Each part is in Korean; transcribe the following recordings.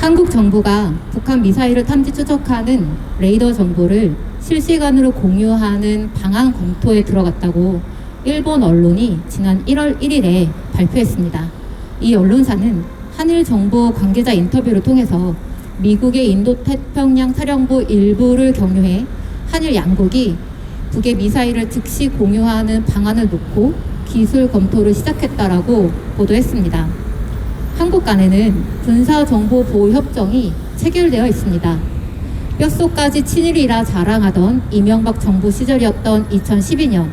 한국 정부가 북한 미사일을 탐지 추적하는 레이더 정보를 실시간으로 공유하는 방안 검토에 들어갔다고 일본 언론이 지난 1월 1일에 발표했습니다. 이 언론사는 한일 정보 관계자 인터뷰를 통해서 미국의 인도태평양 사령부 일부를 격려해 한일 양국이 북의 미사일을 즉시 공유하는 방안을 놓고 기술 검토를 시작했다라고 보도했습니다. 한국 간에는 군사정보보호협정이 체결되어 있습니다. 뼛속까지 친일이라 자랑하던 이명박 정부 시절이었던 2012년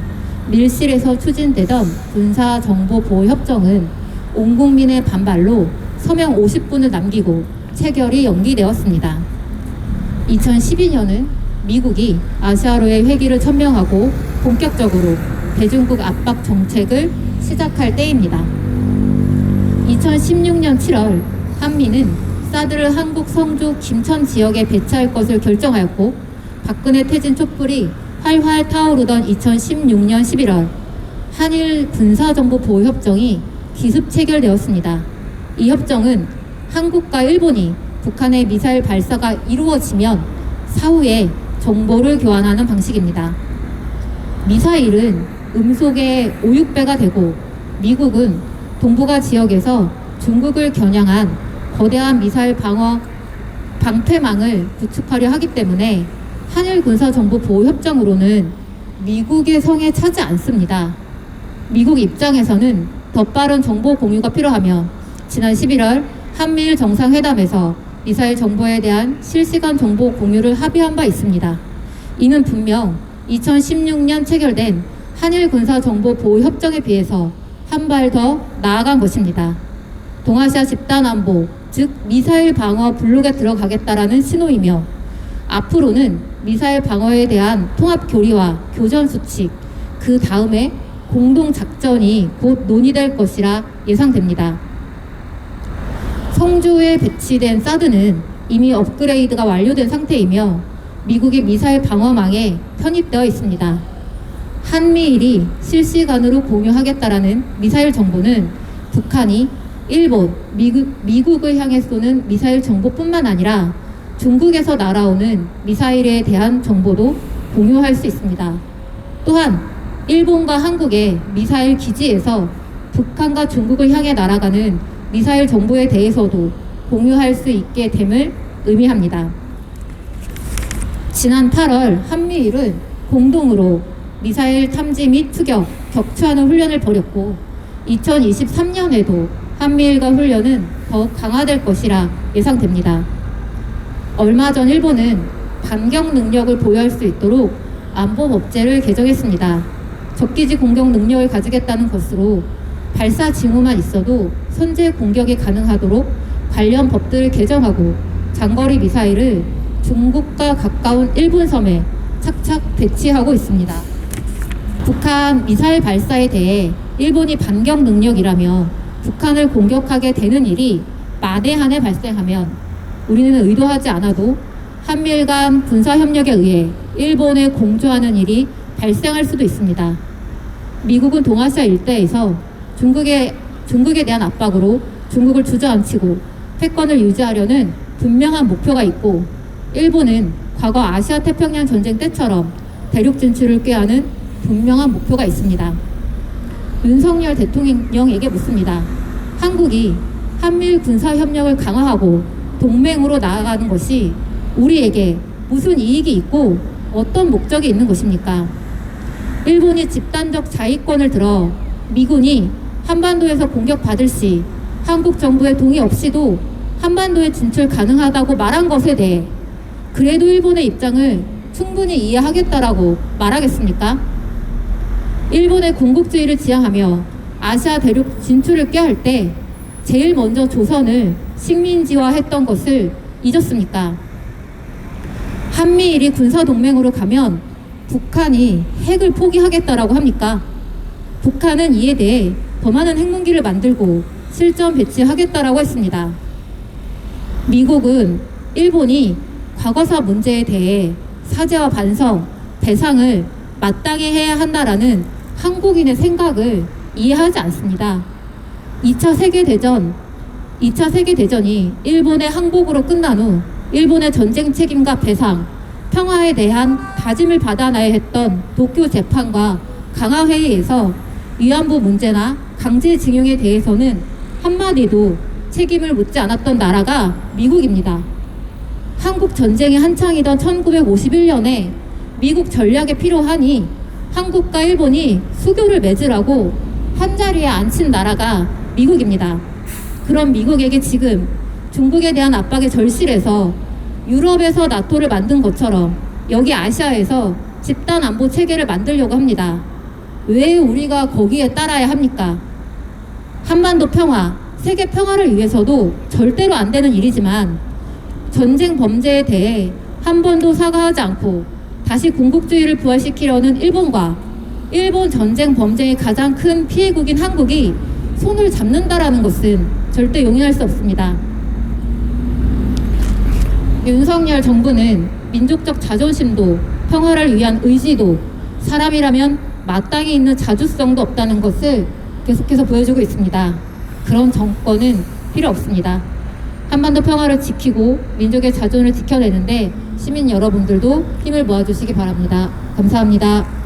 밀실에서 추진되던 군사정보보호협정은 온 국민의 반발로 서명 50분을 남기고 체결이 연기되었습니다. 2012년은 미국이 아시아로의 회귀를 천명하고 본격적으로 대중국 압박 정책을 시작할 때입니다. 2016년 7월 한미는 사드를 한국 성주 김천 지역에 배치할 것을 결정하였고, 박근혜 퇴진 촛불이 활활 타오르던 2016년 11월 한일 군사정보보호협정이 기습 체결되었습니다. 이 협정은 한국과 일본이 북한의 미사일 발사가 이루어지면 사후에 정보를 교환하는 방식입니다. 미사일은 음속의 5, 6배가 되고 미국은 동북아 지역에서 중국을 겨냥한 거대한 미사일 방패망을 구축하려 하기 때문에 한일 군사정보보호협정으로는 미국의 성에 차지 않습니다. 미국 입장에서는 더 빠른 정보 공유가 필요하며 지난 11월 한미일 정상회담에서 미사일 정보에 대한 실시간 정보 공유를 합의한 바 있습니다. 이는 분명 2016년 체결된 한일 군사정보보호협정에 비해서 한 발 더 나아간 것입니다. 동아시아 집단안보, 즉 미사일 방어 블록에 들어가겠다라는 신호이며, 앞으로는 미사일 방어에 대한 통합 교리와 교전 수칙, 그 다음에 공동 작전이 곧 논의될 것이라 예상됩니다. 성주에 배치된 사드는 이미 업그레이드가 완료된 상태이며 미국의 미사일 방어망에 편입되어 있습니다. 한미일이 실시간으로 공유하겠다라는 미사일 정보는 북한이 일본, 미국을 향해 쏘는 미사일 정보뿐만 아니라 중국에서 날아오는 미사일에 대한 정보도 공유할 수 있습니다. 또한 일본과 한국의 미사일 기지에서 북한과 중국을 향해 날아가는 미사일 정보에 대해서도 공유할 수 있게 됨을 의미합니다. 지난 8월 한미일은 공동으로 미사일 탐지 및 추격, 격추하는 훈련을 벌였고 2023년에도 한미일과 훈련은 더욱 강화될 것이라 예상됩니다. 얼마 전 일본은 반격 능력을 보유할 수 있도록 안보법제를 개정했습니다. 적기지 공격 능력을 가지겠다는 것으로 발사 징후만 있어도 선제 공격이 가능하도록 관련 법들을 개정하고 장거리 미사일을 중국과 가까운 일본 섬에 착착 배치하고 있습니다. 북한 미사일 발사에 대해 일본이 반격 능력이라며 북한을 공격하게 되는 일이 만에 한해 발생하면 우리는 의도하지 않아도 한미일 간 군사협력에 의해 일본에 공조하는 일이 발생할 수도 있습니다. 미국은 동아시아 일대에서 중국에 대한 압박으로 중국을 주저앉히고 패권을 유지하려는 분명한 목표가 있고, 일본은 과거 아시아 태평양 전쟁 때처럼 대륙 진출을 꾀하는 분명한 목표가 있습니다. 윤석열 대통령에게 묻습니다. 한국이 한미일 군사협력을 강화하고 동맹으로 나아가는 것이 우리에게 무슨 이익이 있고 어떤 목적이 있는 것입니까? 일본이 집단적 자위권을 들어 미군이 한반도에서 공격받을 시 한국 정부의 동의 없이도 한반도에 진출 가능하다고 말한 것에 대해 그래도 일본의 입장을 충분히 이해하겠다라고 말하겠습니까? 일본의 군국주의를 지향하며 아시아 대륙 진출을 꾀할 때 제일 먼저 조선을 식민지화했던 것을 잊었습니까? 한미일이 군사동맹으로 가면 북한이 핵을 포기하겠다라고 합니까? 북한은 이에 대해 더 많은 핵무기를 만들고 실전 배치하겠다라고 했습니다. 미국은 일본이 과거사 문제에 대해 사죄와 반성, 배상을 마땅히 해야 한다라는 한국인의 생각을 이해하지 않습니다. 2차 세계대전 2차 세계대전이 일본의 항복으로 끝난 후 일본의 전쟁 책임과 배상, 평화에 대한 다짐을 받아놔야 했던 도쿄 재판과 강화회의에서 위안부 문제나 강제징용에 대해서는 한마디도 책임을 묻지 않았던 나라가 미국입니다. 한국 전쟁이 한창이던 1951년에 미국 전략에 필요하니 한국과 일본이 수교를 맺으라고 한자리에 앉힌 나라가 미국입니다. 그런 미국에게 지금 중국에 대한 압박에 절실해서 유럽에서 나토를 만든 것처럼 여기 아시아에서 집단 안보 체계를 만들려고 합니다. 왜 우리가 거기에 따라야 합니까? 한반도 평화, 세계 평화를 위해서도 절대로 안 되는 일이지만 전쟁 범죄에 대해 한 번도 사과하지 않고 다시 군국주의를 부활시키려는 일본과 일본 전쟁 범죄의 가장 큰 피해국인 한국이 손을 잡는다라는 것은 절대 용인할 수 없습니다. 윤석열 정부는 민족적 자존심도 평화를 위한 의지도 사람이라면 마땅히 있는 자주성도 없다는 것을 계속해서 보여주고 있습니다. 그런 정권은 필요 없습니다. 한반도 평화를 지키고 민족의 자존을 지켜내는데 시민 여러분들도 힘을 모아주시기 바랍니다. 감사합니다.